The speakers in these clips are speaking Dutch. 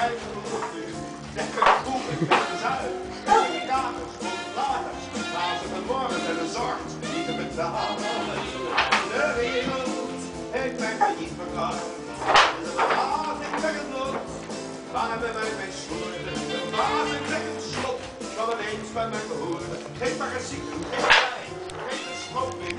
rijke beroepsduur. Lekker de boeken, lekker zuid. Lekker katers, laters. Laten we morgen en een zorg niet te betalen. De wereld heeft mij failliet verklaard. Ik zeg het nog. Waar hebben wij mijn schoenen? Waar is het slot? Kan ineens bij mij behoren. Geen magazine, geen wijn, geen beschoping.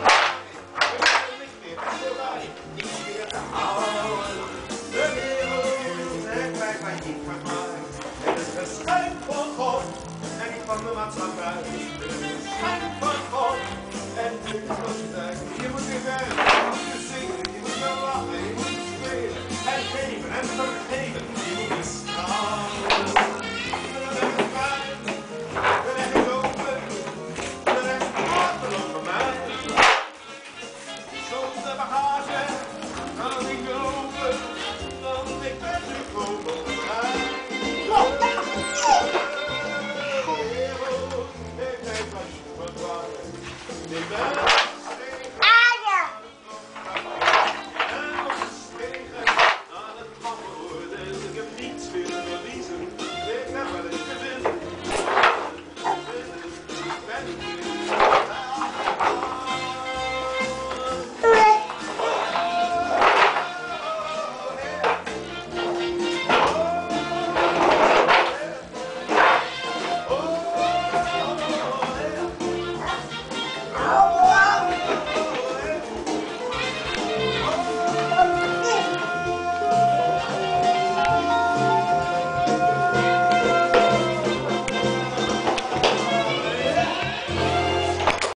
Geen licht meer voorbij. Niets meer te houden. De wereld heeft mij failliet verklaard. Het is een geschenk van God en niet van de maatschappij. Het is een geschenk van God en niet van de tijd. Je moet weer werken, je moet zingen, je moet wel lachen, je moet spelen en geven en vergeven.